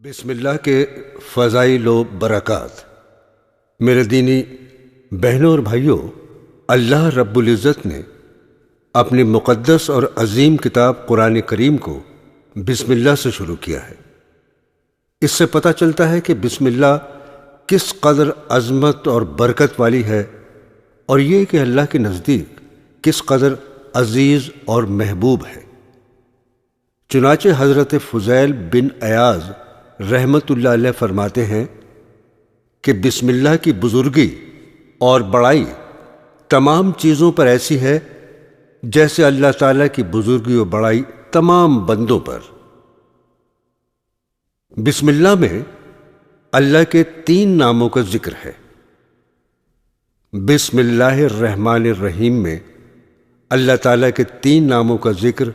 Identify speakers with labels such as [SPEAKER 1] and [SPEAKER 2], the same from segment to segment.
[SPEAKER 1] بسم اللہ کے فضائل و برکات۔ میرے دینی بہنوں اور بھائیوں، اللہ رب العزت نے اپنی مقدس اور عظیم کتاب قرآن کریم کو بسم اللہ سے شروع کیا ہے۔ اس سے پتہ چلتا ہے کہ بسم اللہ کس قدر عظمت اور برکت والی ہے، اور یہ کہ اللہ کے نزدیک کس قدر عزیز اور محبوب ہے۔ چنانچہ حضرت فضیل بن عیاض رحمت اللہ علیہ فرماتے ہیں کہ بسم اللہ کی بزرگی اور بڑائی تمام چیزوں پر ایسی ہے جیسے اللہ تعالیٰ کی بزرگی و بڑائی تمام بندوں پر۔ بسم اللہ میں اللہ کے 3 ناموں کا ذکر ہے۔ بسم اللہ الرحمن الرحیم میں اللہ تعالیٰ کے 3 ناموں کا ذکر،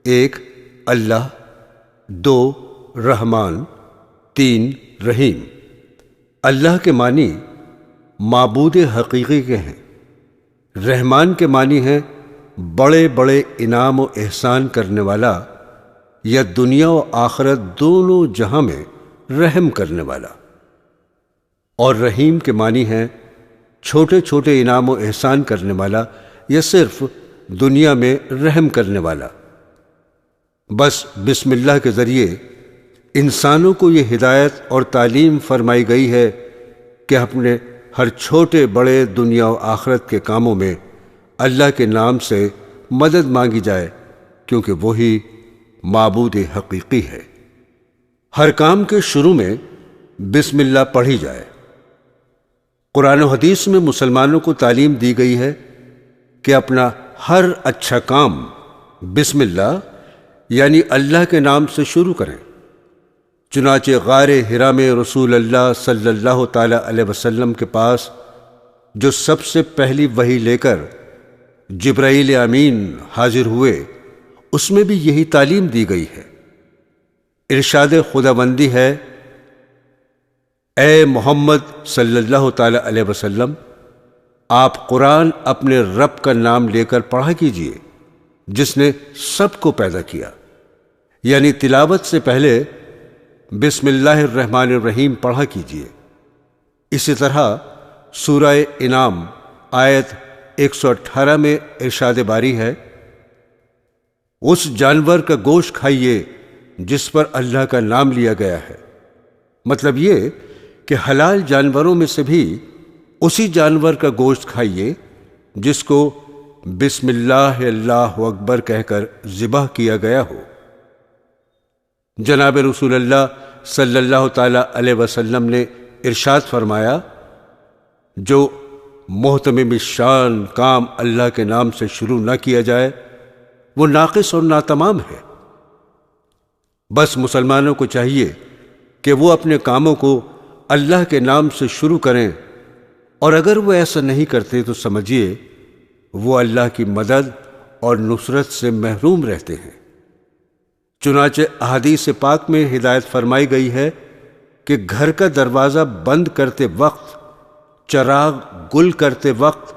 [SPEAKER 1] 1 اللہ، 2 رحمان، 3 رحیم۔ اللہ کے معنی معبود حقیقی کے ہیں، رحمان کے معنی ہیں بڑے بڑے انعام و احسان کرنے والا، یا دنیا و آخرت دونوں جہاں میں رحم کرنے والا، اور رحیم کے معنی ہیں چھوٹے چھوٹے انعام و احسان کرنے والا، یا صرف دنیا میں رحم کرنے والا۔ بس بسم اللہ کے ذریعے انسانوں کو یہ ہدایت اور تعلیم فرمائی گئی ہے کہ اپنے ہر چھوٹے بڑے دنیا و آخرت کے کاموں میں اللہ کے نام سے مدد مانگی جائے، کیونکہ وہی معبود حقیقی ہے۔ ہر کام کے شروع میں بسم اللہ پڑھی جائے۔ قرآن و حدیث میں مسلمانوں کو تعلیم دی گئی ہے کہ اپنا ہر اچھا کام بسم اللہ یعنی اللہ کے نام سے شروع کریں۔ چنانچہ غار حرا میں رسول اللہ صلی اللہ تعالی علیہ وسلم کے پاس جو سب سے پہلی وحی لے کر جبرائیل امین حاضر ہوئے، اس میں بھی یہی تعلیم دی گئی ہے۔ ارشاد خداوندی ہے، اے محمد صلی اللہ تعالی علیہ وسلم، آپ قرآن اپنے رب کا نام لے کر پڑھا کیجئے جس نے سب کو پیدا کیا، یعنی تلاوت سے پہلے بسم اللہ الرحمن الرحیم پڑھا کیجئے۔ اسی طرح سورہ انعام آیت 118 میں ارشاد باری ہے، اس جانور کا گوشت کھائیے جس پر اللہ کا نام لیا گیا ہے۔ مطلب یہ کہ حلال جانوروں میں سے بھی اسی جانور کا گوشت کھائیے جس کو بسم اللہ اللہ اکبر کہہ کر ذبح کیا گیا ہو۔ جناب رسول اللہ صلی اللہ تعالی علیہ وسلم نے ارشاد فرمایا، جو محتمم شان کام اللہ کے نام سے شروع نہ کیا جائے وہ ناقص اور ناتمام ہے۔ بس مسلمانوں کو چاہیے کہ وہ اپنے کاموں کو اللہ کے نام سے شروع کریں، اور اگر وہ ایسا نہیں کرتے تو سمجھیے وہ اللہ کی مدد اور نصرت سے محروم رہتے ہیں۔ چنانچہ احادیث پاک میں ہدایت فرمائی گئی ہے کہ گھر کا دروازہ بند کرتے وقت، چراغ گل کرتے وقت،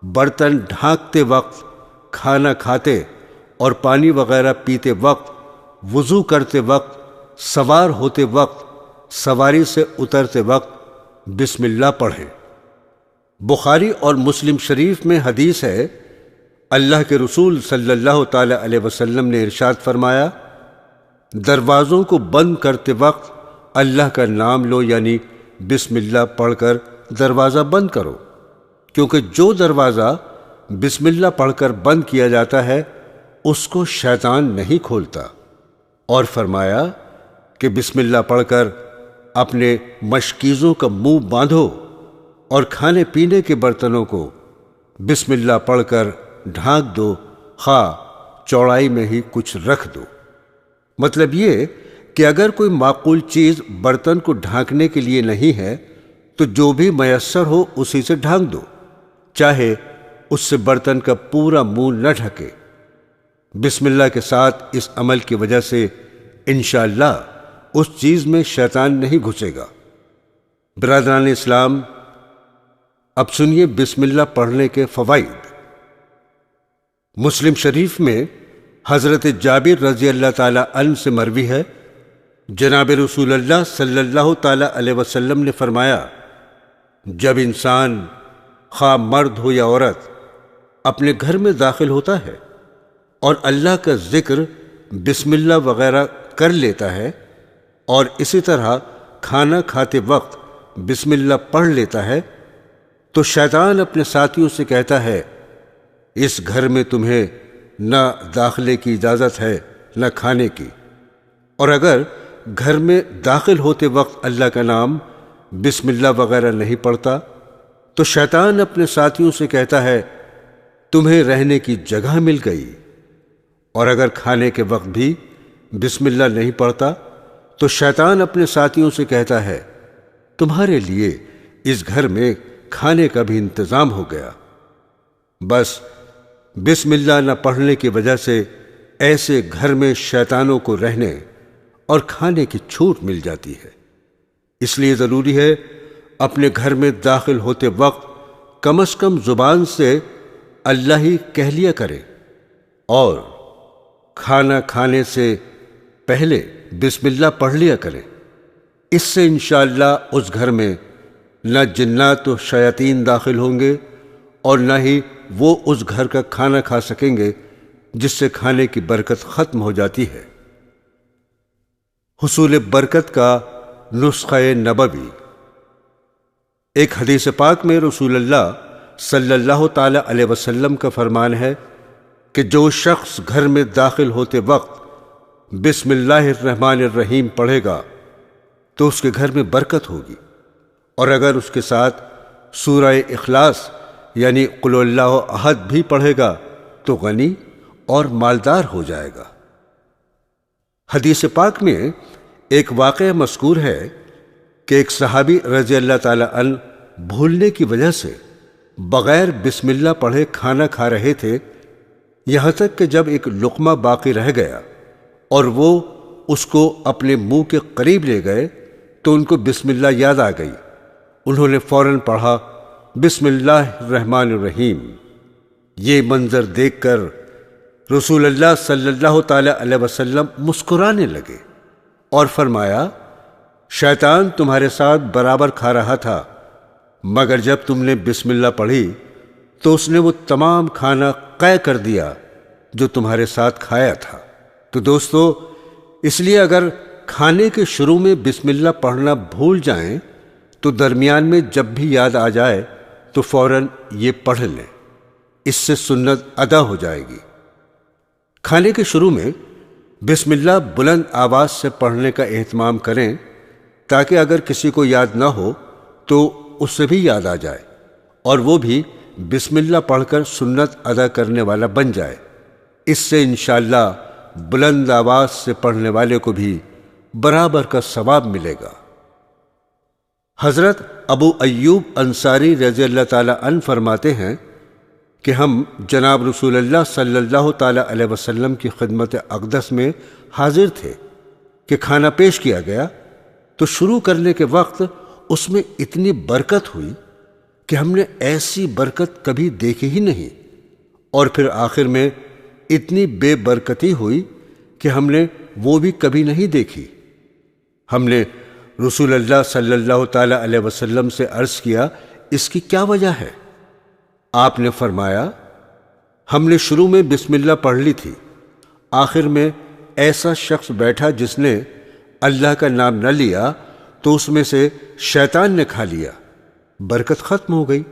[SPEAKER 1] برتن ڈھانکتے وقت، کھانا کھاتے اور پانی وغیرہ پیتے وقت، وضو کرتے وقت، سوار ہوتے وقت، سواری سے اترتے وقت بسم اللہ پڑھیں۔ بخاری اور مسلم شریف میں حدیث ہے، اللہ کے رسول صلی اللہ تعالی علیہ وسلم نے ارشاد فرمایا، دروازوں کو بند کرتے وقت اللہ کا نام لو، یعنی بسم اللہ پڑھ کر دروازہ بند کرو، کیونکہ جو دروازہ بسم اللہ پڑھ کر بند کیا جاتا ہے اس کو شیطان نہیں کھولتا۔ اور فرمایا کہ بسم اللہ پڑھ کر اپنے مشکیزوں کا منہ باندھو، اور کھانے پینے کے برتنوں کو بسم اللہ پڑھ کر ڈھانک دو، خواہ چوڑائی میں ہی کچھ رکھ دو۔ مطلب یہ کہ اگر کوئی معقول چیز برتن کو ڈھانکنے کے لیے نہیں ہے تو جو بھی میسر ہو اسی سے ڈھانک دو، چاہے اس سے برتن کا پورا منہ نہ ڈھکے۔ بسم اللہ کے ساتھ اس عمل کی وجہ سے انشاءاللہ اس چیز میں شیطان نہیں گھسے گا۔ برادران اسلام، اب سنیے بسم اللہ پڑھنے کے فوائد۔ مسلم شریف میں حضرت جابر رضی اللہ تعالی عنہ سے مروی ہے، جناب رسول اللہ صلی اللہ تعالی علیہ وسلم نے فرمایا، جب انسان خواہ مرد ہو یا عورت اپنے گھر میں داخل ہوتا ہے اور اللہ کا ذکر بسم اللہ وغیرہ کر لیتا ہے اور اسی طرح کھانا کھاتے وقت بسم اللہ پڑھ لیتا ہے، تو شیطان اپنے ساتھیوں سے کہتا ہے، اس گھر میں تمہیں نہ داخلے کی اجازت ہے نہ کھانے کی۔ اور اگر گھر میں داخل ہوتے وقت اللہ کا نام بسم اللہ وغیرہ نہیں پڑھتا تو شیطان اپنے ساتھیوں سے کہتا ہے، تمہیں رہنے کی جگہ مل گئی۔ اور اگر کھانے کے وقت بھی بسم اللہ نہیں پڑھتا تو شیطان اپنے ساتھیوں سے کہتا ہے، تمہارے لیے اس گھر میں کھانے کا بھی انتظام ہو گیا۔ بس بسم اللہ نہ پڑھنے کی وجہ سے ایسے گھر میں شیطانوں کو رہنے اور کھانے کی چھوٹ مل جاتی ہے۔ اس لیے ضروری ہے اپنے گھر میں داخل ہوتے وقت کم از کم زبان سے اللہ ہی کہہ لیا کرے، اور کھانا کھانے سے پہلے بسم اللہ پڑھ لیا کرے۔ اس سے انشاءاللہ اس گھر میں نہ جنات و شیاطین داخل ہوں گے اور نہ ہی وہ اس گھر کا کھانا کھا سکیں گے جس سے کھانے کی برکت ختم ہو جاتی ہے۔ حصول برکت کا نسخہ نبوی۔ ایک حدیث پاک میں رسول اللہ صلی اللہ تعالی علیہ وسلم کا فرمان ہے کہ جو شخص گھر میں داخل ہوتے وقت بسم اللہ الرحمن الرحیم پڑھے گا تو اس کے گھر میں برکت ہوگی، اور اگر اس کے ساتھ سورہ اخلاص یعنی قل اللہ احد بھی پڑھے گا تو غنی اور مالدار ہو جائے گا۔ حدیث پاک میں ایک واقعہ مذکور ہے کہ ایک صحابی رضی اللہ تعالی عنہ بھولنے کی وجہ سے بغیر بسم اللہ پڑھے کھانا کھا رہے تھے، یہاں تک کہ جب ایک لقمہ باقی رہ گیا اور وہ اس کو اپنے منہ کے قریب لے گئے تو ان کو بسم اللہ یاد آ گئی۔ انہوں نے فوراً پڑھا، بسم اللہ الرحمن الرحیم۔ یہ منظر دیکھ کر رسول اللہ صلی اللہ تعالی علیہ وسلم مسکرانے لگے اور فرمایا، شیطان تمہارے ساتھ برابر کھا رہا تھا، مگر جب تم نے بسم اللہ پڑھی تو اس نے وہ تمام کھانا قے کر دیا جو تمہارے ساتھ کھایا تھا۔ تو دوستو، اس لیے اگر کھانے کے شروع میں بسم اللہ پڑھنا بھول جائیں تو درمیان میں جب بھی یاد آ جائے تو فوراً یہ پڑھ لیں، اس سے سنت ادا ہو جائے گی۔ کھانے کے شروع میں بسم اللہ بلند آواز سے پڑھنے کا اہتمام کریں تاکہ اگر کسی کو یاد نہ ہو تو اس سے بھی یاد آ جائے اور وہ بھی بسم اللہ پڑھ کر سنت ادا کرنے والا بن جائے۔ اس سے انشاءاللہ بلند آواز سے پڑھنے والے کو بھی برابر کا ثواب ملے گا۔ حضرت ابو ایوب انصاری رضی اللہ تعالی عنہ فرماتے ہیں کہ ہم جناب رسول اللہ صلی اللہ تعالی علیہ وسلم کی خدمت اقدس میں حاضر تھے کہ کھانا پیش کیا گیا تو شروع کرنے کے وقت اس میں اتنی برکت ہوئی کہ ہم نے ایسی برکت کبھی دیکھی ہی نہیں، اور پھر آخر میں اتنی بے برکتی ہوئی کہ ہم نے وہ بھی کبھی نہیں دیکھی۔ ہم نے رسول اللہ صلی اللہ تعالی علیہ وسلم سے عرض کیا، اس کی کیا وجہ ہے؟ آپ نے فرمایا، ہم نے شروع میں بسم اللہ پڑھ لی تھی، آخر میں ایسا شخص بیٹھا جس نے اللہ کا نام نہ لیا تو اس میں سے شیطان نے کھا لیا، برکت ختم ہو گئی۔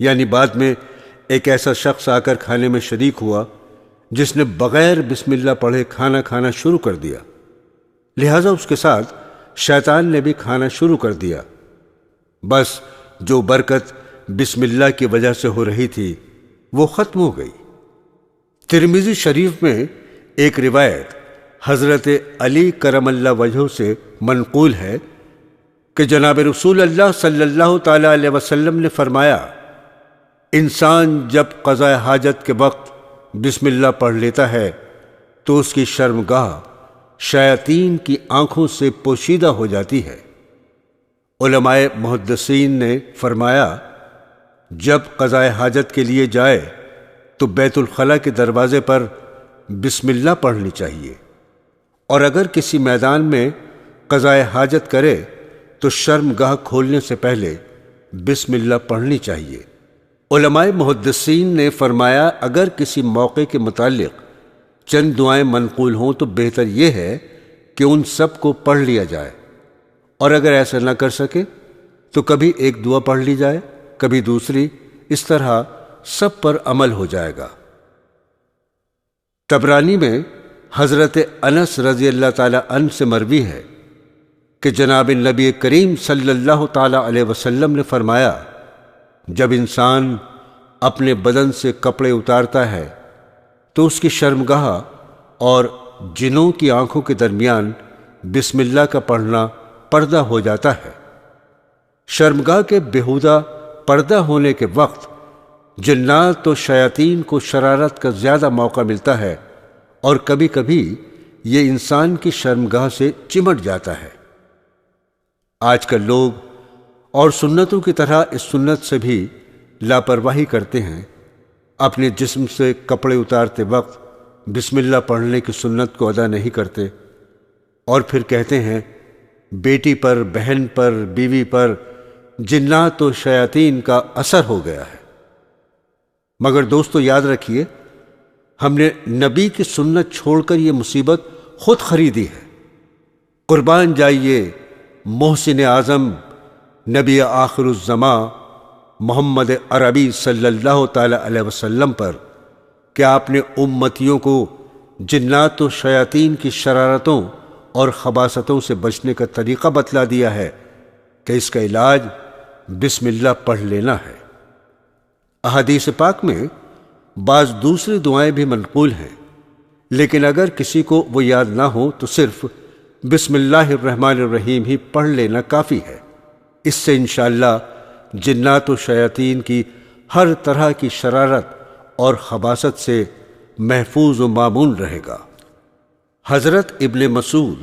[SPEAKER 1] یعنی بعد میں ایک ایسا شخص آ کر کھانے میں شریک ہوا جس نے بغیر بسم اللہ پڑھے کھانا کھانا شروع کر دیا، لہذا اس کے ساتھ شیطان نے بھی کھانا شروع کر دیا۔ بس جو برکت بسم اللہ کی وجہ سے ہو رہی تھی وہ ختم ہو گئی۔ ترمذی شریف میں ایک روایت حضرت علی کرم اللہ وجہہ سے منقول ہے کہ جناب رسول اللہ صلی اللہ تعالی علیہ وسلم نے فرمایا، انسان جب قضاء حاجت کے وقت بسم اللہ پڑھ لیتا ہے تو اس کی شرمگاہ شیاطین کی آنکھوں سے پوشیدہ ہو جاتی ہے۔ علماء محدثین نے فرمایا، جب قضاء حاجت کے لیے جائے تو بیت الخلاء کے دروازے پر بسم اللہ پڑھنی چاہیے، اور اگر کسی میدان میں قضائے حاجت کرے تو شرم گاہ کھولنے سے پہلے بسم اللہ پڑھنی چاہیے۔ علماء محدثین نے فرمایا اگر کسی موقع کے متعلق چند دعائیں منقول ہوں تو بہتر یہ ہے کہ ان سب کو پڑھ لیا جائے، اور اگر ایسا نہ کر سکے تو کبھی ایک دعا پڑھ لی جائے، کبھی دوسری، اس طرح سب پر عمل ہو جائے گا۔ طبرانی میں حضرت انس رضی اللہ تعالی عنہ سے مروی ہے کہ جناب نبی کریم صلی اللہ تعالی علیہ وسلم نے فرمایا، جب انسان اپنے بدن سے کپڑے اتارتا ہے تو اس کی شرمگاہ اور جنوں کی آنکھوں کے درمیان بسم اللہ کا پڑھنا پردہ ہو جاتا ہے۔ شرمگاہ کے بےہودہ پردہ ہونے کے وقت جنات و شیاطین کو شرارت کا زیادہ موقع ملتا ہے، اور کبھی کبھی یہ انسان کی شرمگاہ سے چمٹ جاتا ہے۔ آج کل لوگ اور سنتوں کی طرح اس سنت سے بھی لاپرواہی کرتے ہیں، اپنے جسم سے کپڑے اتارتے وقت بسم اللہ پڑھنے کی سنت کو ادا نہیں کرتے، اور پھر کہتے ہیں بیٹی پر، بہن پر، بیوی پر جنات و شیاطین کا اثر ہو گیا ہے۔ مگر دوستو یاد رکھیے، ہم نے نبی کی سنت چھوڑ کر یہ مصیبت خود خریدی ہے۔ قربان جائیے محسن اعظم نبی آخر الزماں محمد عربی صلی اللہ تعالی علیہ وسلم پر کہ آپ نے امتیوں کو جنات و شیاطین کی شرارتوں اور خباثتوں سے بچنے کا طریقہ بتلا دیا ہے کہ اس کا علاج بسم اللہ پڑھ لینا ہے۔ احادیث پاک میں بعض دوسری دعائیں بھی منقول ہیں، لیکن اگر کسی کو وہ یاد نہ ہو تو صرف بسم اللہ الرحمن الرحیم ہی پڑھ لینا کافی ہے۔ اس سے انشاءاللہ جنات و شیاطین کی ہر طرح کی شرارت اور خباثت سے محفوظ و مامون رہے گا۔ حضرت ابن مسعود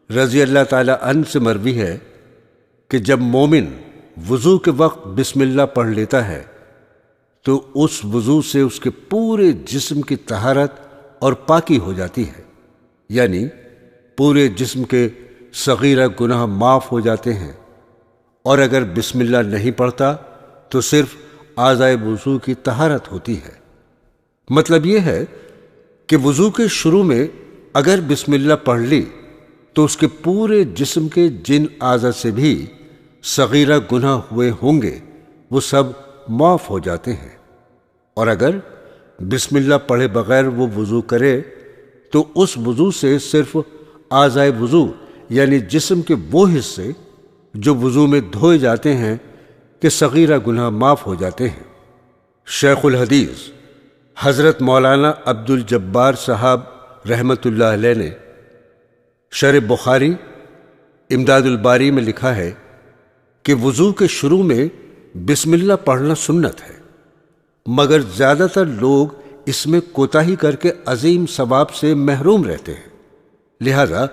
[SPEAKER 1] رضی اللہ تعالی عنہ سے مروی ہے کہ جب مومن وضو کے وقت بسم اللہ پڑھ لیتا ہے تو اس وضو سے اس کے پورے جسم کی طہارت اور پاکی ہو جاتی ہے، یعنی پورے جسم کے صغیرہ گناہ معاف ہو جاتے ہیں، اور اگر بسم اللہ نہیں پڑھتا تو صرف اعضائے وضو کی طہارت ہوتی ہے۔ مطلب یہ ہے کہ وضو کے شروع میں اگر بسم اللہ پڑھ لی تو اس کے پورے جسم کے جن اعضاء سے بھی صغیرہ گناہ ہوئے ہوں گے وہ سب معاف ہو جاتے ہیں، اور اگر بسم اللہ پڑھے بغیر وہ وضو کرے تو اس وضو سے صرف اعضائے وضو یعنی جسم کے وہ حصے جو وضو میں دھوئے جاتے ہیں کہ صغیرہ گناہ معاف ہو جاتے ہیں۔ شیخ الحدیث حضرت مولانا عبد الجبار صاحب رحمۃ اللہ علیہ نے شرح بخاری امداد الباری میں لکھا ہے کہ وضو کے شروع میں بسم اللہ پڑھنا سنت ہے، مگر زیادہ تر لوگ اس میں کوتاہی کر کے عظیم ثواب سے محروم رہتے ہیں، لہذا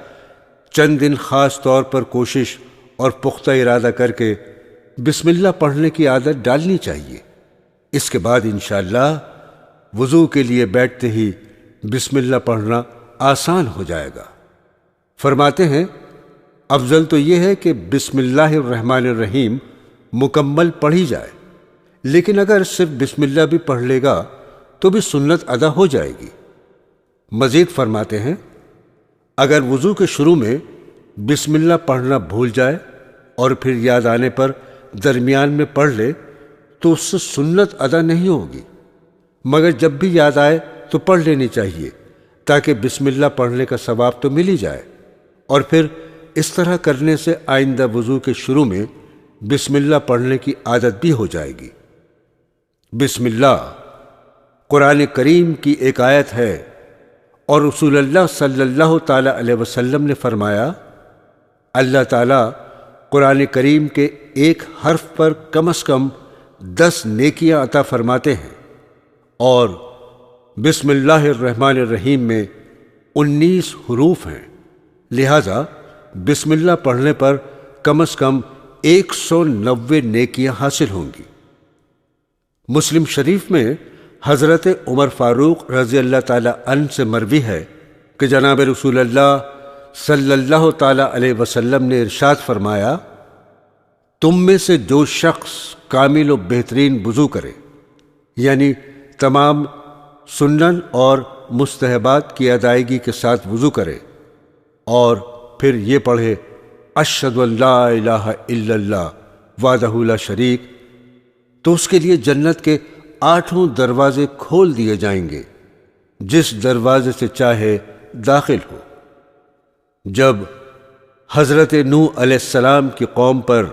[SPEAKER 1] چند دن خاص طور پر کوشش اور پختہ ارادہ کر کے بسم اللہ پڑھنے کی عادت ڈالنی چاہیے۔ اس کے بعد انشاءاللہ وضو کے لیے بیٹھتے ہی بسم اللہ پڑھنا آسان ہو جائے گا۔ فرماتے ہیں افضل تو یہ ہے کہ بسم اللہ الرحمن الرحیم مکمل پڑھی جائے، لیکن اگر صرف بسم اللہ بھی پڑھ لے گا تو بھی سنت ادا ہو جائے گی۔ مزید فرماتے ہیں اگر وضو کے شروع میں بسم اللہ پڑھنا بھول جائے اور پھر یاد آنے پر درمیان میں پڑھ لے تو اس سے سنت ادا نہیں ہوگی، مگر جب بھی یاد آئے تو پڑھ لینی چاہیے تاکہ بسم اللہ پڑھنے کا ثواب تو مل ہی جائے، اور پھر اس طرح کرنے سے آئندہ وضو کے شروع میں بسم اللہ پڑھنے کی عادت بھی ہو جائے گی۔ بسم اللہ قرآن کریم کی ایک آیت ہے، اور رسول اللہ صلی اللہ تعالی علیہ وسلم نے فرمایا اللہ تعالیٰ قرآن کریم کے ایک حرف پر کم از کم 10 نیکیاں عطا فرماتے ہیں، اور بسم اللہ الرحمن الرحیم میں 19 حروف ہیں، لہذا بسم اللہ پڑھنے پر کم از کم 190 نیکیاں حاصل ہوں گی۔ مسلم شریف میں حضرت عمر فاروق رضی اللہ تعالی عنہ سے مروی ہے کہ جناب رسول اللہ صلی اللہ تعالی علیہ وسلم نے ارشاد فرمایا، تم میں سے جو شخص کامل و بہترین وضو کرے، یعنی تمام سنن اور مستحبات کی ادائیگی کے ساتھ وضو کرے، اور پھر یہ پڑھے اشہد ان لا الہ الا اللہ وحدہ لا شریک، تو اس کے لیے جنت کے 8 دروازے کھول دیے جائیں گے، جس دروازے سے چاہے داخل ہو۔ جب حضرت نوح علیہ السلام کی قوم پر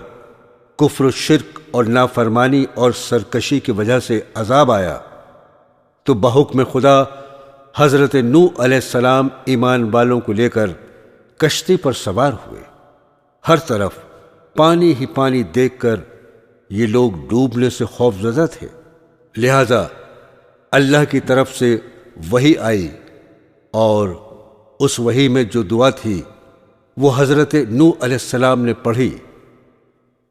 [SPEAKER 1] کفر و شرک اور نافرمانی اور سرکشی کی وجہ سے عذاب آیا تو بحکم خدا حضرت نوح علیہ السلام ایمان والوں کو لے کر کشتی پر سوار ہوئے۔ ہر طرف پانی ہی پانی دیکھ کر یہ لوگ ڈوبنے سے خوفزدہ تھے، لہذا اللہ کی طرف سے وحی آئی، اور اس وحی میں جو دعا تھی وہ حضرت نوح علیہ السلام نے پڑھی۔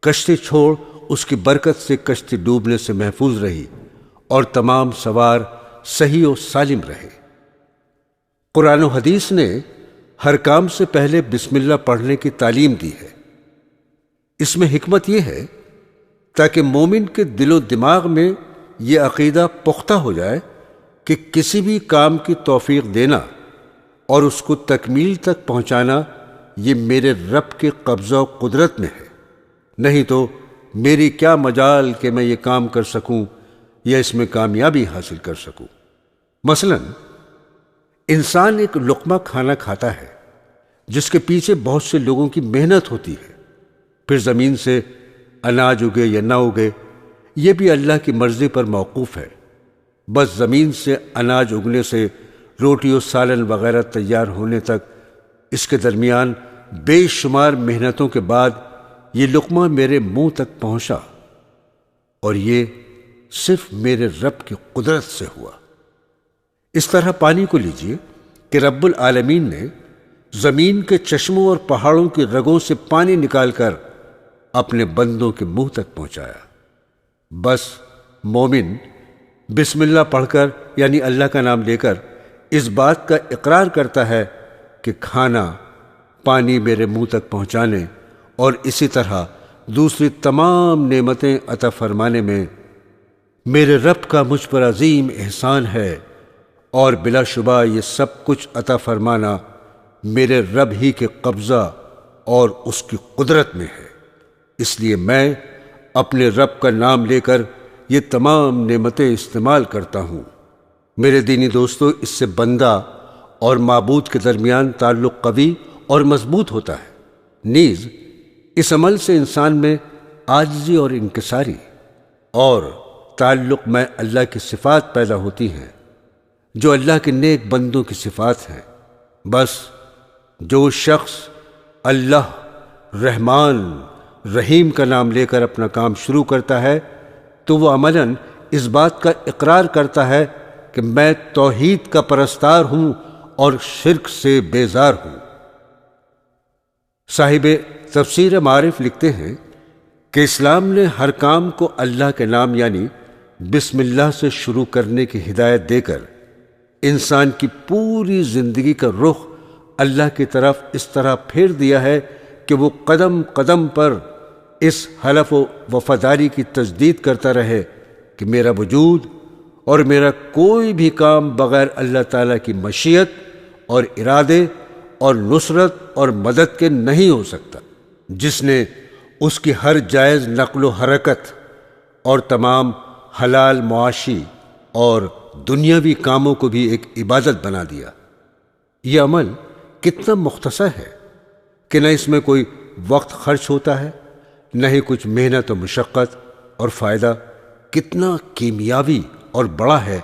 [SPEAKER 1] کشتی چھوڑ اس کی برکت سے کشتی ڈوبنے سے محفوظ رہی اور تمام سوار صحیح و سالم رہے۔ قرآن و حدیث نے ہر کام سے پہلے بسم اللہ پڑھنے کی تعلیم دی ہے۔ اس میں حکمت یہ ہے تاکہ مومن کے دل و دماغ میں یہ عقیدہ پختہ ہو جائے کہ کسی بھی کام کی توفیق دینا اور اس کو تکمیل تک پہنچانا یہ میرے رب کے قبضہ و قدرت میں ہے، نہیں تو میری کیا مجال کہ میں یہ کام کر سکوں یا اس میں کامیابی حاصل کر سکوں۔ مثلا انسان ایک لقمہ کھانا کھاتا ہے جس کے پیچھے بہت سے لوگوں کی محنت ہوتی ہے، پھر زمین سے اناج اگے یا نہ اگے یہ بھی اللہ کی مرضی پر موقوف ہے۔ بس زمین سے اناج اگنے سے روٹی و سالن وغیرہ تیار ہونے تک اس کے درمیان بے شمار محنتوں کے بعد یہ لقمہ میرے منہ تک پہنچا، اور یہ صرف میرے رب کی قدرت سے ہوا۔ اس طرح پانی کو لیجئے کہ رب العالمین نے زمین کے چشموں اور پہاڑوں کی رگوں سے پانی نکال کر اپنے بندوں کے منہ تک پہنچایا۔ بس مومن بسم اللہ پڑھ کر یعنی اللہ کا نام لے کر اس بات کا اقرار کرتا ہے کہ کھانا پانی میرے منہ تک پہنچانے اور اسی طرح دوسری تمام نعمتیں عطا فرمانے میں میرے رب کا مجھ پر عظیم احسان ہے، اور بلا شبہ یہ سب کچھ عطا فرمانا میرے رب ہی کے قبضہ اور اس کی قدرت میں ہے، اس لیے میں اپنے رب کا نام لے کر یہ تمام نعمتیں استعمال کرتا ہوں۔ میرے دینی دوستو، اس سے بندہ اور معبود کے درمیان تعلق قوی اور مضبوط ہوتا ہے، نیز اس عمل سے انسان میں عاجزی اور انکساری اور تعلق میں اللہ کی صفات پیدا ہوتی ہیں جو اللہ کے نیک بندوں کی صفات ہیں۔ بس جو شخص اللہ رحمان رحیم کا نام لے کر اپنا کام شروع کرتا ہے تو وہ عملاً اس بات کا اقرار کرتا ہے کہ میں توحید کا پرستار ہوں اور شرک سے بیزار ہوں۔ صاحب تفسیر معارف لکھتے ہیں کہ اسلام نے ہر کام کو اللہ کے نام یعنی بسم اللہ سے شروع کرنے کی ہدایت دے کر انسان کی پوری زندگی کا رخ اللہ کی طرف اس طرح پھیر دیا ہے کہ وہ قدم قدم پر اس حلف و وفاداری کی تجدید کرتا رہے کہ میرا وجود اور میرا کوئی بھی کام بغیر اللہ تعالیٰ کی مشیت اور ارادے اور نصرت اور مدد کے نہیں ہو سکتا، جس نے اس کی ہر جائز نقل و حرکت اور تمام حلال معاشی اور دنیاوی کاموں کو بھی ایک عبادت بنا دیا۔ یہ عمل کتنا مختصر ہے کہ نہ اس میں کوئی وقت خرچ ہوتا ہے نہ ہی کچھ محنت و مشقت، اور فائدہ کتنا کیمیاوی اور بڑا ہے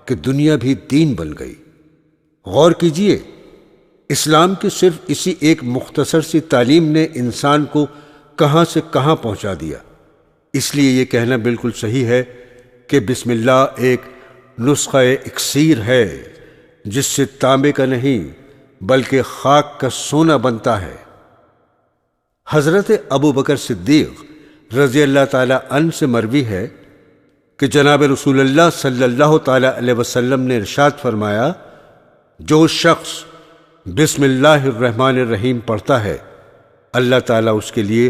[SPEAKER 1] کہ دنیا بھی دین بن گئی۔ غور کیجئے، اسلام کی صرف اسی ایک مختصر سی تعلیم نے انسان کو کہاں سے کہاں پہنچا دیا۔ اس لیے یہ کہنا بالکل صحیح ہے کہ بسم اللہ ایک نسخہ اکسیر ہے جس سے تانبے کا نہیں بلکہ خاک کا سونا بنتا ہے۔ حضرت ابو بکر صدیق رضی اللہ تعالی عنہ سے مروی ہے کہ جناب رسول اللہ صلی اللہ تعالی علیہ وسلم نے ارشاد فرمایا، جو شخص بسم اللہ الرحمن الرحیم پڑھتا ہے، اللہ تعالیٰ اس کے لیے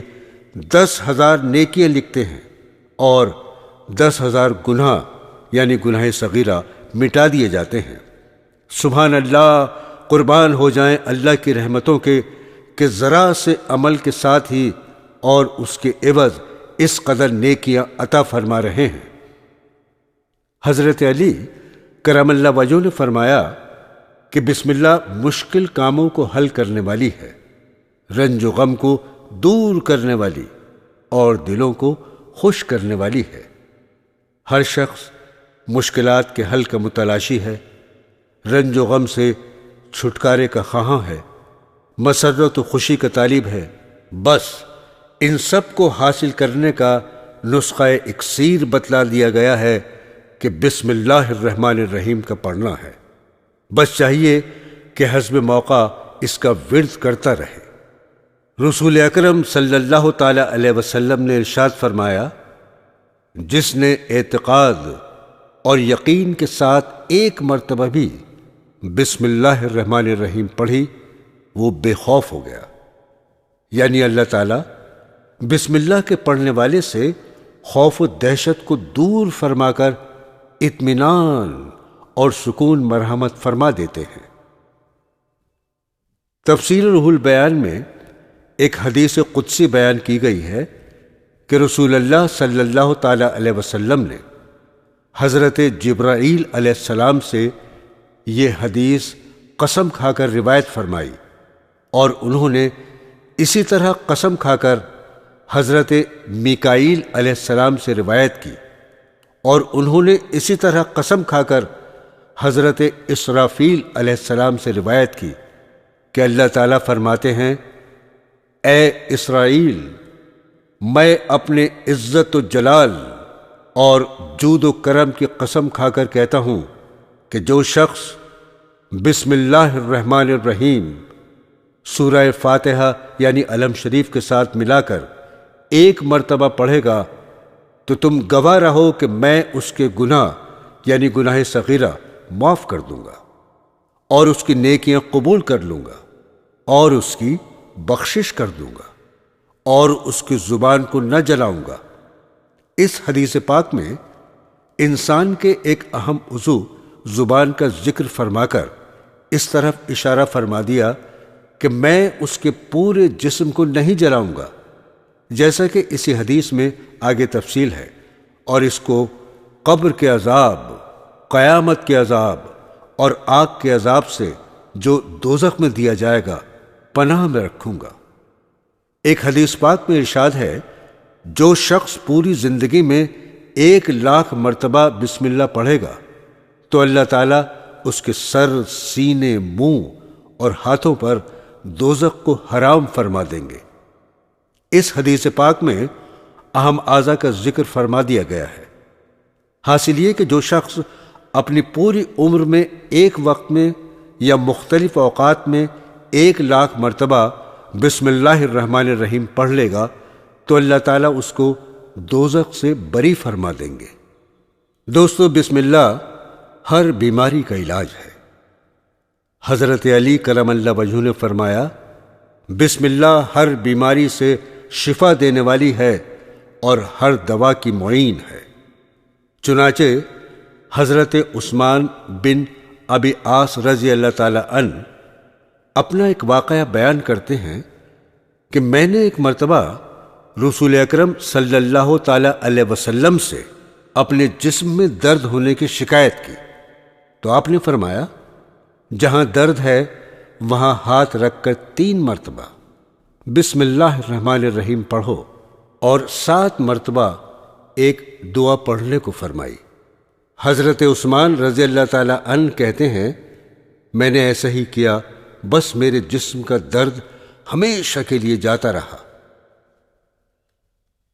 [SPEAKER 1] 10,000 نیکیاں لکھتے ہیں اور 10,000 گناہ یعنی گناہ صغیرہ مٹا دیے جاتے ہیں۔ سبحان اللہ، قربان ہو جائیں اللہ کی رحمتوں کے کہ ذرا سے عمل کے ساتھ ہی اور اس کے عوض اس قدر نیکیاں عطا فرما رہے ہیں۔ حضرت علی کرم اللہ وجہہ نے فرمایا کہ بسم اللہ مشکل کاموں کو حل کرنے والی ہے، رنج و غم کو دور کرنے والی اور دلوں کو خوش کرنے والی ہے۔ ہر شخص مشکلات کے حل کا متلاشی ہے، رنج و غم سے چھٹکارے کا خواہاں ہے، مسرت و خوشی کا طالب ہے۔ بس ان سب کو حاصل کرنے کا نسخہ اکسیر بتلا دیا گیا ہے کہ بسم اللہ الرحمن الرحیم کا پڑھنا ہے۔ بس چاہیے کہ حسب موقع اس کا ورد کرتا رہے۔ رسول اکرم صلی اللہ تعالی علیہ وسلم نے ارشاد فرمایا، جس نے اعتقاد اور یقین کے ساتھ ایک مرتبہ بھی بسم اللہ الرحمن الرحیم پڑھی وہ بے خوف ہو گیا۔ یعنی اللہ تعالیٰ بسم اللہ کے پڑھنے والے سے خوف و دہشت کو دور فرما کر اطمینان اور سکون مرحمت فرما دیتے ہیں۔ تفسیر روح البیان میں ایک حدیث قدسی بیان کی گئی ہے کہ رسول اللہ صلی اللہ تعالی علیہ وسلم نے حضرت جبرائیل علیہ السلام سے یہ حدیث قسم کھا کر روایت فرمائی، اور انہوں نے اسی طرح قسم کھا کر حضرت میکائیل علیہ السلام سے روایت کی، اور انہوں نے اسی طرح قسم کھا کر حضرت اسرافیل علیہ السلام سے روایت کی کہ اللہ تعالیٰ فرماتے ہیں، اے اسرائیل، میں اپنے عزت و جلال اور جود و کرم کی قسم کھا کر کہتا ہوں کہ جو شخص بسم اللہ الرحمن الرحیم سورہ فاتحہ یعنی علم شریف کے ساتھ ملا کر ایک مرتبہ پڑھے گا تو تم گواہ رہو کہ میں اس کے گناہ یعنی گناہ صغیرہ معاف کر دوں گا اور اس کی نیکیاں قبول کر لوں گا اور اس کی بخشش کر دوں گا اور اس کی زبان کو نہ جلاؤں گا۔ اس حدیث پاک میں انسان کے ایک اہم عضو زبان کا ذکر فرما کر اس طرف اشارہ فرما دیا کہ میں اس کے پورے جسم کو نہیں جلاؤں گا، جیسا کہ اسی حدیث میں آگے تفصیل ہے، اور اس کو قبر کے عذاب، قیامت کے عذاب اور آگ کے عذاب سے جو دوزخ میں دیا جائے گا پناہ میں رکھوں گا۔ ایک حدیث پاک میں ارشاد ہے، جو شخص پوری زندگی میں 1,00,000 مرتبہ بسم اللہ پڑھے گا تو اللہ تعالیٰ اس کے سر، سینے، منہ اور ہاتھوں پر دوزخ کو حرام فرما دیں گے۔ اس حدیث پاک میں اہم اعضاء کا ذکر فرما دیا گیا ہے۔ حاصل یہ کہ جو شخص اپنی پوری عمر میں ایک وقت میں یا مختلف اوقات میں 1,00,000 مرتبہ بسم اللہ الرحمن الرحیم پڑھ لے گا تو اللہ تعالیٰ اس کو دوزخ سے بری فرما دیں گے۔ دوستو، بسم اللہ ہر بیماری کا علاج ہے۔ حضرت علی کرم اللہ وجہہ نے فرمایا، بسم اللہ ہر بیماری سے شفا دینے والی ہے اور ہر دوا کی معین ہے۔ چنانچہ حضرت عثمان بن ابی عاص رضی اللہ تعالی عنہ اپنا ایک واقعہ بیان کرتے ہیں کہ میں نے ایک مرتبہ رسول اکرم صلی اللہ تعالی علیہ وسلم سے اپنے جسم میں درد ہونے کی شکایت کی تو آپ نے فرمایا، جہاں درد ہے وہاں ہاتھ رکھ کر 3 مرتبہ بسم اللہ الرحمن الرحیم پڑھو اور 7 مرتبہ ایک دعا پڑھنے کو فرمائی۔ حضرت عثمان رضی اللہ تعالی عنہ کہتے ہیں، میں نے ایسا ہی کیا، بس میرے جسم کا درد ہمیشہ کے لیے جاتا رہا۔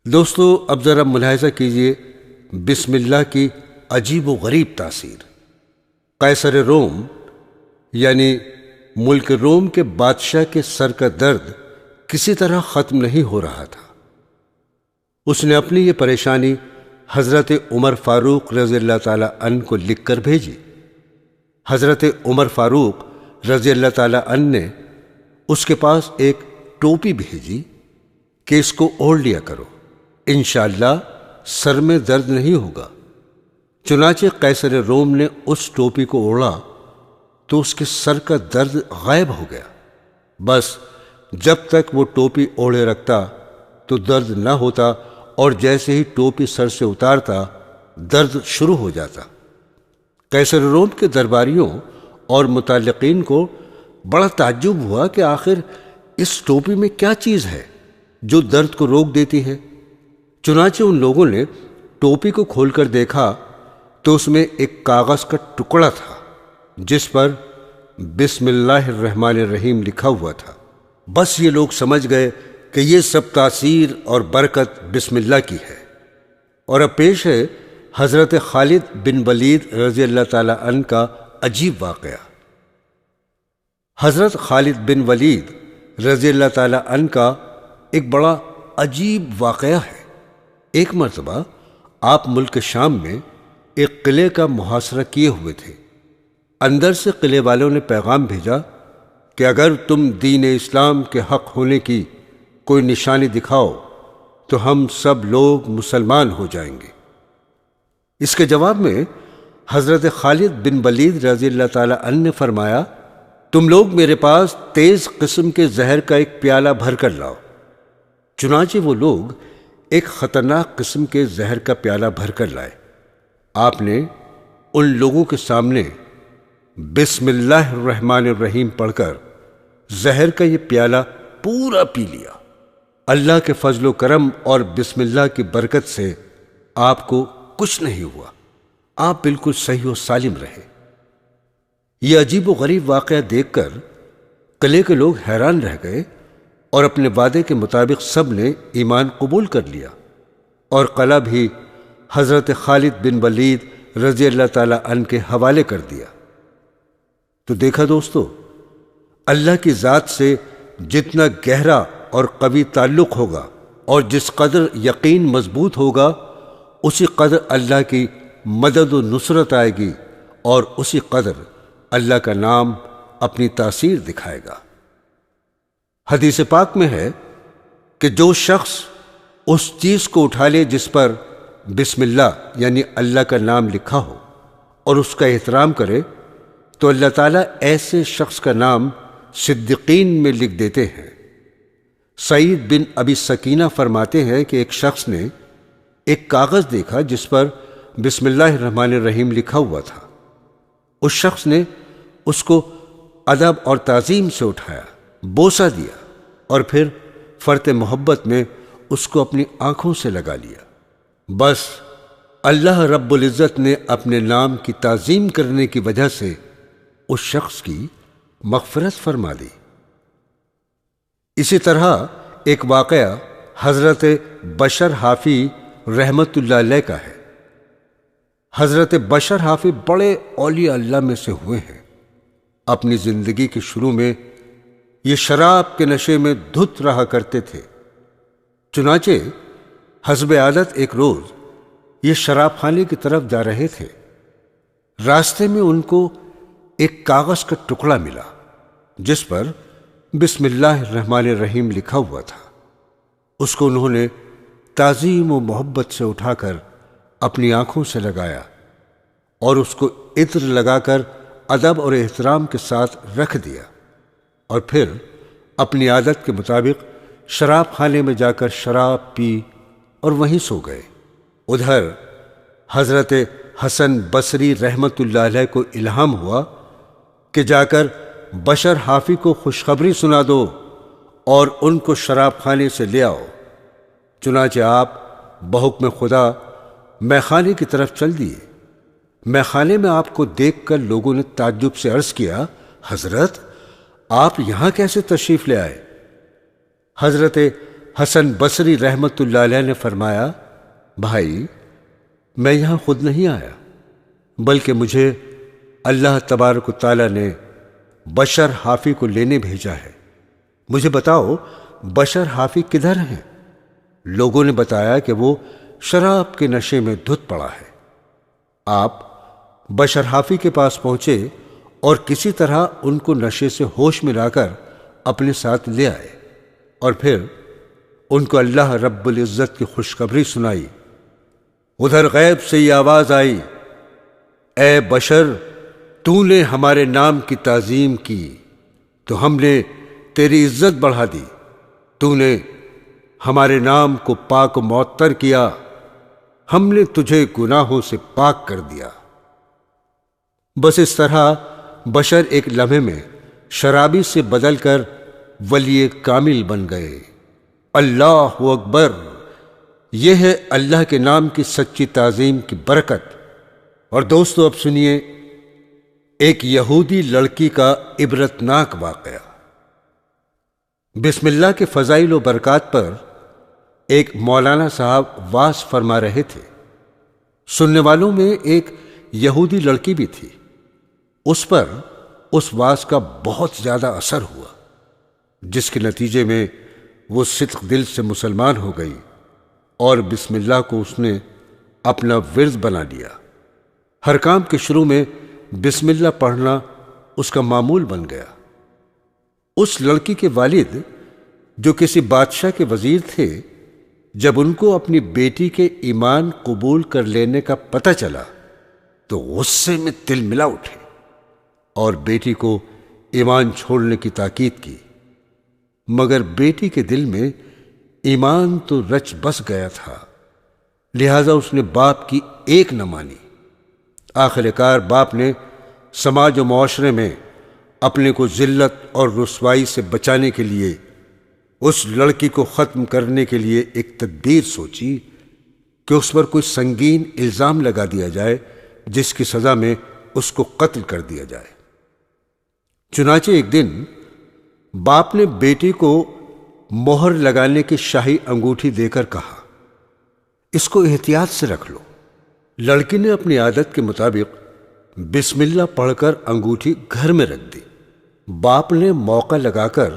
[SPEAKER 1] دوستو، اب ذرا ملاحظہ کیجئے بسم اللہ کی عجیب و غریب تاثیر۔ قیصر روم یعنی ملک روم کے بادشاہ کے سر کا درد کسی طرح ختم نہیں ہو رہا تھا۔ اس نے اپنی یہ پریشانی حضرت عمر فاروق رضی اللہ تعالی عنہ کو لکھ کر بھیجی۔ حضرت عمر فاروق رضی اللہ تعالی عنہ نے اس کے پاس ایک ٹوپی بھیجی کہ اس کو اوڑھ لیا کرو، انشاءاللہ سر میں درد نہیں ہوگا۔ چنانچہ قیصر روم نے اس ٹوپی کو اوڑھا تو اس کے سر کا درد غائب ہو گیا۔ بس جب تک وہ ٹوپی اوڑھے رکھتا تو درد نہ ہوتا، اور جیسے ہی ٹوپی سر سے اتارتا درد شروع ہو جاتا۔ قیصر روم کے درباریوں اور متعلقین کو بڑا تعجب ہوا کہ آخر اس ٹوپی میں کیا چیز ہے جو درد کو روک دیتی ہے۔ چنانچہ ان لوگوں نے ٹوپی کو کھول کر دیکھا تو اس میں ایک کاغذ کا ٹکڑا تھا جس پر بسم اللہ الرحمن الرحیم لکھا ہوا تھا۔ بس یہ لوگ سمجھ گئے کہ یہ سب تاثیر اور برکت بسم اللہ کی ہے۔ اور اب پیش ہے حضرت خالد بن ولید رضی اللہ تعالی عنہ کا عجیب واقعہ۔ حضرت خالد بن ولید رضی اللہ تعالی عنہ کا ایک بڑا عجیب واقعہ ہے۔ ایک مرتبہ آپ ملک شام میں ایک قلعے کا محاصرہ کیے ہوئے تھے۔ اندر سے قلعے والوں نے پیغام بھیجا کہ اگر تم دین اسلام کے حق ہونے کی کوئی نشانی دکھاؤ تو ہم سب لوگ مسلمان ہو جائیں گے۔ اس کے جواب میں حضرت خالد بن ولید رضی اللہ تعالی عنہ نے فرمایا، تم لوگ میرے پاس تیز قسم کے زہر کا ایک پیالہ بھر کر لاؤ۔ چنانچہ وہ لوگ ایک خطرناک قسم کے زہر کا پیالہ بھر کر لائے۔ آپ نے ان لوگوں کے سامنے بسم اللہ الرحمن الرحیم پڑھ کر زہر کا یہ پیالہ پورا پی لیا۔ اللہ کے فضل و کرم اور بسم اللہ کی برکت سے آپ کو کچھ نہیں ہوا، آپ بالکل صحیح و سالم رہے۔ یہ عجیب و غریب واقعہ دیکھ کر قلعے کے لوگ حیران رہ گئے اور اپنے وعدے کے مطابق سب نے ایمان قبول کر لیا، اور قلعہ بھی حضرت خالد بن ولید رضی اللہ تعالی عنہ کے حوالے کر دیا۔ تو دیکھا دوستو، اللہ کی ذات سے جتنا گہرا اور قوی تعلق ہوگا اور جس قدر یقین مضبوط ہوگا، اسی قدر اللہ کی مدد و نصرت آئے گی، اور اسی قدر اللہ کا نام اپنی تاثیر دکھائے گا۔ حدیث پاک میں ہے کہ جو شخص اس چیز کو اٹھا لے جس پر بسم اللہ یعنی اللہ کا نام لکھا ہو اور اس کا احترام کرے تو اللہ تعالیٰ ایسے شخص کا نام صدیقین میں لکھ دیتے ہیں۔ سعید بن ابی سکینہ فرماتے ہیں کہ ایک شخص نے ایک کاغذ دیکھا جس پر بسم اللہ الرحمن الرحیم لکھا ہوا تھا۔ اس شخص نے اس کو ادب اور تعظیم سے اٹھایا، بوسہ دیا، اور پھر فرط محبت میں اس کو اپنی آنکھوں سے لگا لیا۔ بس اللہ رب العزت نے اپنے نام کی تعظیم کرنے کی وجہ سے اس شخص کی مغفرت فرما دی۔ اسی طرح ایک واقعہ حضرت بشر حافی رحمت اللہ علیہ کا ہے۔ حضرت بشر حافی بڑے اولیاء اللہ میں سے ہوئے ہیں۔ اپنی زندگی کے شروع میں یہ شراب کے نشے میں دھت رہا کرتے تھے۔ چنانچہ حسب عادت ایک روز یہ شراب خانے کی طرف جا رہے تھے۔ راستے میں ان کو ایک کاغذ کا ٹکڑا ملا جس پر بسم اللہ الرحمن الرحیم لکھا ہوا تھا۔ اس کو انہوں نے تعظیم و محبت سے اٹھا کر اپنی آنکھوں سے لگایا اور اس کو عطر لگا کر ادب اور احترام کے ساتھ رکھ دیا، اور پھر اپنی عادت کے مطابق شراب خانے میں جا کر شراب پی اور وہیں سو گئے۔ ادھر حضرت حسن بصری رحمت اللہ علیہ کو الہام ہوا کہ جا کر بشر حافی کو خوشخبری سنا دو اور ان کو شراب خانے سے لے آؤ۔ چنانچہ آپ بحکم خدا میخانے کی طرف چل دیے۔ میخانے میں آپ کو دیکھ کر لوگوں نے تعجب سے عرض کیا، حضرت آپ یہاں کیسے تشریف لے آئے؟ حضرت حسن بصری رحمت اللہ علیہ نے فرمایا، بھائی میں یہاں خود نہیں آیا، بلکہ مجھے اللہ تبارک و تعالیٰ نے بشر حافی کو لینے بھیجا ہے۔ مجھے بتاؤ بشر حافی کدھر ہیں؟ لوگوں نے بتایا کہ وہ شراب کے نشے میں دھت پڑا ہے۔ آپ بشر حافی کے پاس پہنچے اور کسی طرح ان کو نشے سے ہوش میں لا کر اپنے ساتھ لے آئے، اور پھر ان کو اللہ رب العزت کی خوشخبری سنائی۔ ادھر غیب سے یہ آواز آئی، اے بشر، تو نے ہمارے نام کی تعظیم کی تو ہم نے تیری عزت بڑھا دی، تو نے ہمارے نام کو پاک و معطر کیا، ہم نے تجھے گناہوں سے پاک کر دیا۔ بس اس طرح بشر ایک لمحے میں شرابی سے بدل کر ولی کامل بن گئے۔ اللہ اکبر! یہ ہے اللہ کے نام کی سچی تعظیم کی برکت۔ اور دوستو، اب سنیے ایک یہودی لڑکی کا عبرتناک واقعہ۔ بسم اللہ کے فضائل و برکات پر ایک مولانا صاحب واعظ فرما رہے تھے۔ سننے والوں میں ایک یہودی لڑکی بھی تھی۔ اس پر اس واعظ کا بہت زیادہ اثر ہوا، جس کے نتیجے میں وہ صدق دل سے مسلمان ہو گئی اور بسم اللہ کو اس نے اپنا ورد بنا لیا۔ ہر کام کے شروع میں بسم اللہ پڑھنا اس کا معمول بن گیا۔ اس لڑکی کے والد، جو کسی بادشاہ کے وزیر تھے، جب ان کو اپنی بیٹی کے ایمان قبول کر لینے کا پتہ چلا تو غصے میں تل ملا اٹھے اور بیٹی کو ایمان چھوڑنے کی تاکید کی، مگر بیٹی کے دل میں ایمان تو رچ بس گیا تھا، لہذا اس نے باپ کی ایک نہ مانی۔ آخر کار باپ نے سماج و معاشرے میں اپنے کو ذلت اور رسوائی سے بچانے کے لیے اس لڑکی کو ختم کرنے کے لیے ایک تدبیر سوچی کہ اس پر کوئی سنگین الزام لگا دیا جائے، جس کی سزا میں اس کو قتل کر دیا جائے۔ چنانچہ ایک دن باپ نے بیٹی کو مہر لگانے کی شاہی انگوٹھی دے کر کہا، اس کو احتیاط سے رکھ لو۔ لڑکی نے اپنی عادت کے مطابق بسم اللہ پڑھ کر انگوٹھی گھر میں رکھ دی۔ باپ نے موقع لگا کر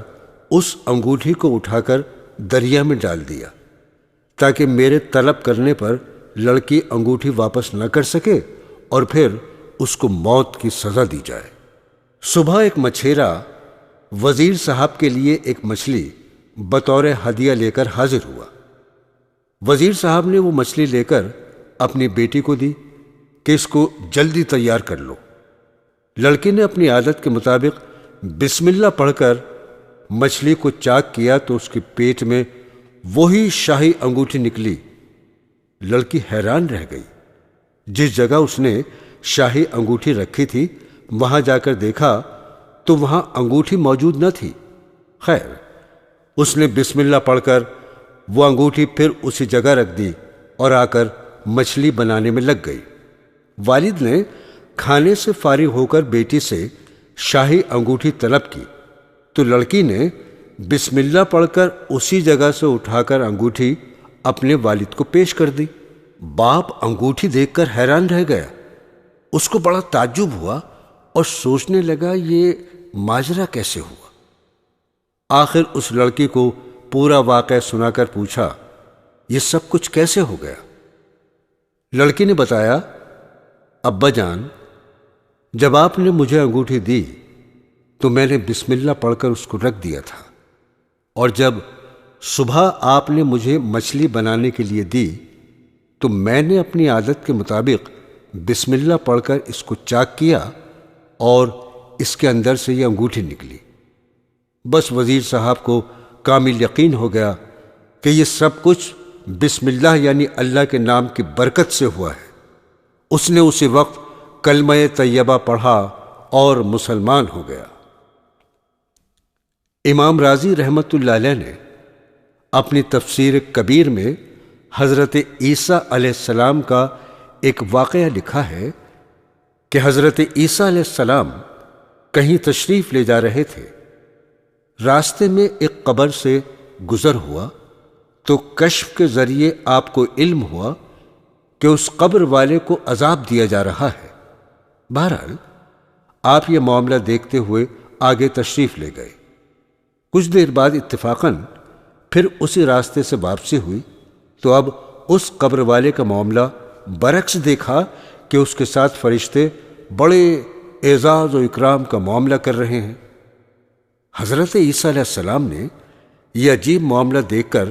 [SPEAKER 1] اس انگوٹھی کو اٹھا کر دریا میں ڈال دیا تاکہ میرے طلب کرنے پر لڑکی انگوٹھی واپس نہ کر سکے اور پھر اس کو موت کی سزا دی جائے۔ صبح ایک مچھیرا وزیر صاحب کے لیے ایک مچھلی بطور ہدیہ لے کر حاضر ہوا۔ وزیر صاحب نے وہ مچھلی لے کر اپنی بیٹی کو دی کہ اس کو جلدی تیار کر لو۔ لڑکی نے اپنی عادت کے مطابق بسم اللہ پڑھ کر مچھلی کو چاک کیا تو اس کے پیٹ میں وہی شاہی انگوٹھی نکلی۔ لڑکی حیران رہ گئی۔ جس جگہ اس نے شاہی انگوٹھی رکھی تھی وہاں جا کر دیکھا تو وہاں انگوٹھی موجود نہ تھی۔ خیر، اس نے بسم اللہ پڑھ کر وہ انگوٹھی پھر اسی جگہ رکھ دی اور آ کر مچھلی بنانے میں لگ گئی۔ والد نے کھانے سے فارغ ہو کر بیٹی سے شاہی انگوٹھی طلب کی تو لڑکی نے بسم اللہ پڑھ کر اسی جگہ سے اٹھا کر انگوٹھی اپنے والد کو پیش کر دی۔ باپ انگوٹھی دیکھ کر حیران رہ گیا۔ اس کو بڑا تعجب ہوا اور سوچنے لگا یہ ماجرا کیسے ہوا۔ آخر اس لڑکی کو پورا واقعہ سنا کر پوچھا، یہ سب کچھ کیسے ہو گیا؟ لڑکی نے بتایا، ابا جان، جب آپ نے مجھے انگوٹھی دی تو میں نے بسم اللہ پڑھ کر اس کو رکھ دیا تھا، اور جب صبح آپ نے مجھے مچھلی بنانے کے لیے دی تو میں نے اپنی عادت کے مطابق بسم اللہ پڑھ کر اس کو چاک کیا اور اس کے اندر سے یہ انگوٹھی نکلی۔ بس وزیر صاحب کو کامل یقین ہو گیا کہ یہ سب کچھ بسم اللہ یعنی اللہ کے نام کی برکت سے ہوا ہے۔ اس نے اسی وقت کلمہ طیبہ پڑھا اور مسلمان ہو گیا۔ امام راضی رحمت اللہ علیہ نے اپنی تفسیر کبیر میں حضرت عیسیٰ علیہ السلام کا ایک واقعہ لکھا ہے کہ حضرت عیسیٰ علیہ السلام کہیں تشریف لے جا رہے تھے۔ راستے میں ایک قبر سے گزر ہوا تو کشف کے ذریعے آپ کو علم ہوا کہ اس قبر والے کو عذاب دیا جا رہا ہے۔ بہرحال آپ یہ معاملہ دیکھتے ہوئے آگے تشریف لے گئے۔ کچھ دیر بعد اتفاقاً پھر اسی راستے سے واپسی ہوئی تو اب اس قبر والے کا معاملہ برعکس دیکھا کہ اس کے ساتھ فرشتے بڑے اعزاز و اکرام کا معاملہ کر رہے ہیں۔ حضرت عیسیٰ علیہ السلام نے یہ عجیب معاملہ دیکھ کر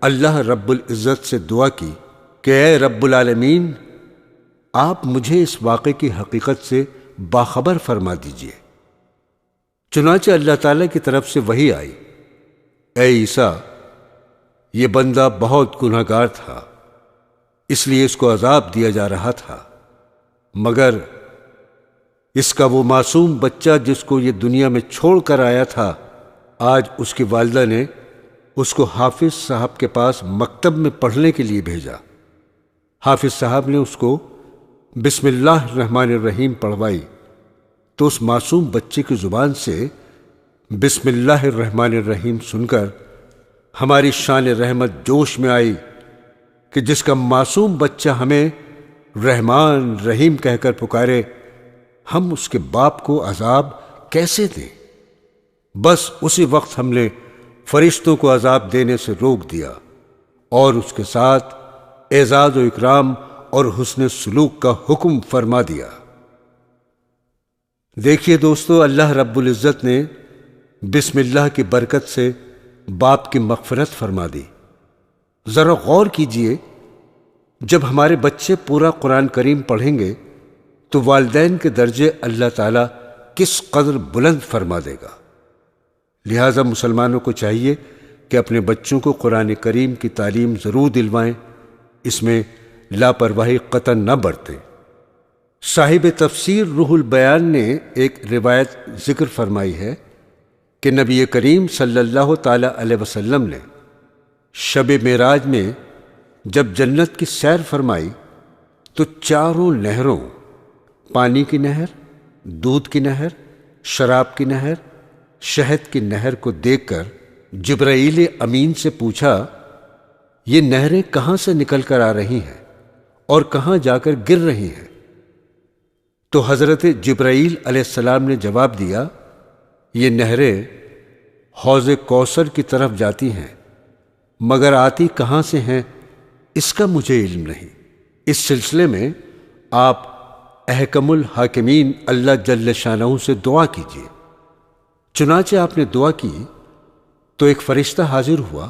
[SPEAKER 1] اللہ رب العزت سے دعا کی کہ اے رب العالمین، آپ مجھے اس واقعے کی حقیقت سے باخبر فرما دیجئے۔ چنانچہ اللہ تعالیٰ کی طرف سے وحی آئی، اے عیسیٰ، یہ بندہ بہت گنہگار تھا، اس لیے اس کو عذاب دیا جا رہا تھا، مگر اس کا وہ معصوم بچہ جس کو یہ دنیا میں چھوڑ کر آیا تھا، آج اس کی والدہ نے اس کو حافظ صاحب کے پاس مکتب میں پڑھنے کے لیے بھیجا۔ حافظ صاحب نے اس کو بسم اللہ الرحمن الرحیم پڑھوائی تو اس معصوم بچے کی زبان سے بسم اللہ الرحمن الرحیم سن کر ہماری شان رحمت جوش میں آئی کہ جس کا معصوم بچہ ہمیں رحمان رحیم کہہ کر پکارے، ہم اس کے باپ کو عذاب کیسے دیں؟ بس اسی وقت ہم نے فرشتوں کو عذاب دینے سے روک دیا اور اس کے ساتھ اعزاز و اکرام اور حسن سلوک کا حکم فرما دیا۔ دیکھیے دوستو، اللہ رب العزت نے بسم اللہ کی برکت سے باپ کی مغفرت فرما دی۔ ذرا غور کیجئے، جب ہمارے بچے پورا قرآن کریم پڑھیں گے تو والدین کے درجے اللہ تعالیٰ کس قدر بلند فرما دے گا۔ لہذا مسلمانوں کو چاہیے کہ اپنے بچوں کو قرآن کریم کی تعلیم ضرور دلوائیں، اس میں لاپرواہی قطعاً نہ برتیں۔ صاحب تفسیر روح البیان نے ایک روایت ذکر فرمائی ہے کہ نبی کریم صلی اللہ تعالی علیہ وسلم نے شب معراج میں جب جنت کی سیر فرمائی تو چاروں نہروں، پانی کی نہر، دودھ کی نہر، شراب کی نہر، شہد کی نہر کو دیکھ کر جبرائیل امین سے پوچھا، یہ نہریں کہاں سے نکل کر آ رہی ہیں اور کہاں جا کر گر رہی ہیں؟ تو حضرت جبرائیل علیہ السلام نے جواب دیا، یہ نہریں حوض کوثر کی طرف جاتی ہیں، مگر آتی کہاں سے ہیں اس کا مجھے علم نہیں۔ اس سلسلے میں آپ احکم الحاکمین اللہ جل شانہ سے دعا کیجیے۔ چنانچہ آپ نے دعا کی تو ایک فرشتہ حاضر ہوا،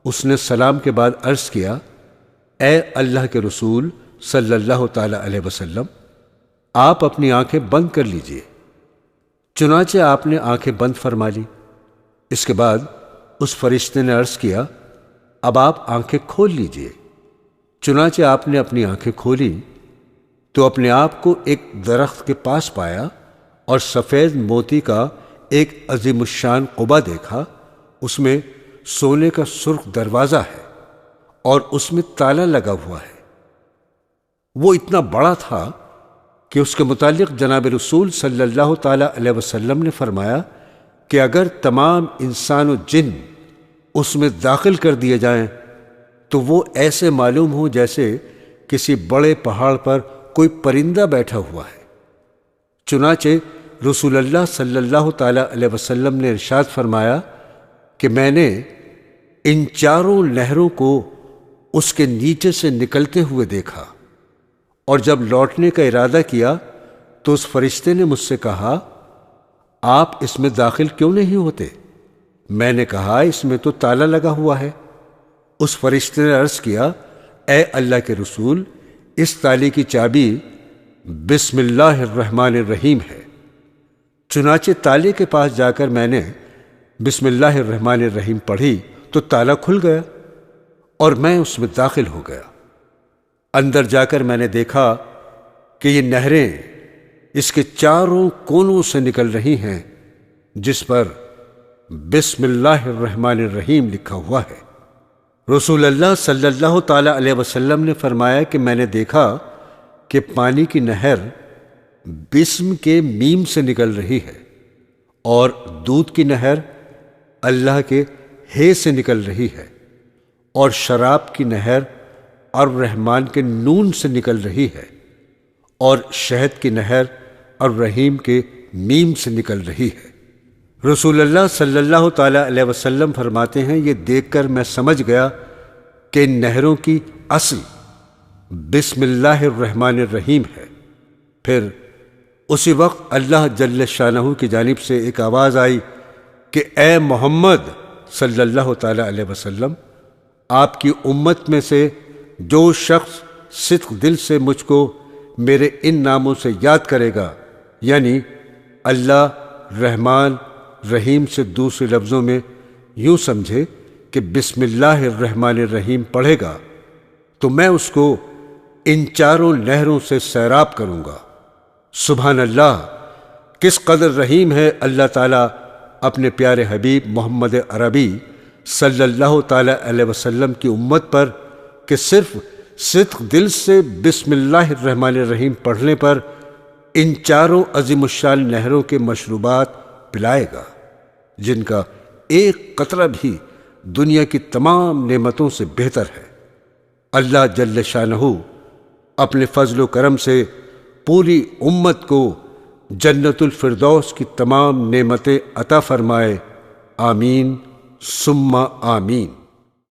[SPEAKER 1] اس نے سلام کے بعد عرض کیا، اے اللہ کے رسول صلی اللہ تعالی علیہ وسلم، آپ اپنی آنکھیں بند کر لیجئے۔ چنانچہ آپ نے آنکھیں بند فرما لی۔ اس کے بعد اس فرشتے نے عرض کیا، اب آپ آنکھیں کھول لیجئے۔ چنانچہ آپ نے اپنی آنکھیں کھولی تو اپنے آپ کو ایک درخت کے پاس پایا اور سفید موتی کا ایک عظیم الشان قبہ دیکھا، اس میں سونے کا سرخ دروازہ ہے اور اس میں تالا لگا ہوا ہے۔ وہ اتنا بڑا تھا کہ اس کے متعلق جناب رسول صلی اللہ تعالی علیہ وسلم نے فرمایا کہ اگر تمام انسان و جن اس میں داخل کر دیے جائیں تو وہ ایسے معلوم ہوں جیسے کسی بڑے پہاڑ پر کوئی پرندہ بیٹھا ہوا ہے۔ چنانچہ رسول اللہ صلی اللہ تعالی علیہ وسلم نے ارشاد فرمایا کہ میں نے ان چاروں نہروں کو اس کے نیچے سے نکلتے ہوئے دیکھا، اور جب لوٹنے کا ارادہ کیا تو اس فرشتے نے مجھ سے کہا، آپ اس میں داخل کیوں نہیں ہوتے؟ میں نے کہا، اس میں تو تالا لگا ہوا ہے۔ اس فرشتے نے عرض کیا، اے اللہ کے رسول، اس تالے کی چابی بسم اللہ الرحمن الرحیم ہے۔ چنانچہ تالے کے پاس جا کر میں نے بسم اللہ الرحمن الرحیم پڑھی تو تالا کھل گیا اور میں اس میں داخل ہو گیا۔ اندر جا کر میں نے دیکھا کہ یہ نہریں اس کے چاروں کونوں سے نکل رہی ہیں، جس پر بسم اللہ الرحمن الرحیم لکھا ہوا ہے۔ رسول اللہ صلی اللہ تعالی علیہ وسلم نے فرمایا کہ میں نے دیکھا کہ پانی کی نہر بسم کے میم سے نکل رہی ہے اور دودھ کی نہر اللہ کے ہے سے نکل رہی ہے، اور شراب کی نہر الرحمن کے نون سے نکل رہی ہے، اور شہد کی نہر الرحیم کے میم سے نکل رہی ہے۔ رسول اللہ صلی اللہ تعالی علیہ وسلم فرماتے ہیں، یہ دیکھ کر میں سمجھ گیا کہ ان نہروں کی اصل بسم اللہ الرحمن الرحیم ہے۔ پھر اسی وقت اللہ جل شانہ کی جانب سے ایک آواز آئی کہ اے محمد صلی اللہ تعالی علیہ وسلم، آپ کی امت میں سے جو شخص صدق دل سے مجھ کو میرے ان ناموں سے یاد کرے گا، یعنی اللہ، رحمان، رحیم سے دوسرے لفظوں میں یوں سمجھے کہ بسم اللہ الرحمن الرحیم پڑھے گا، تو میں اس کو ان چاروں نہروں سے سیراب کروں گا۔ سبحان اللہ، کس قدر رحیم ہے اللہ تعالیٰ اپنے پیارے حبیب محمد عربی صلی اللہ تعالی علیہ وسلم کی امت پر کہ صرف صدق دل سے بسم اللہ الرحمن الرحیم پڑھنے پر ان چاروں عظیم الشان نہروں کے مشروبات پلائے گا، جن کا ایک قطرہ بھی دنیا کی تمام نعمتوں سے بہتر ہے۔ اللہ جل شانہ اپنے فضل و کرم سے پوری امت کو جنت الفردوس کی تمام نعمتیں عطا فرمائے، آمین ثم آمین۔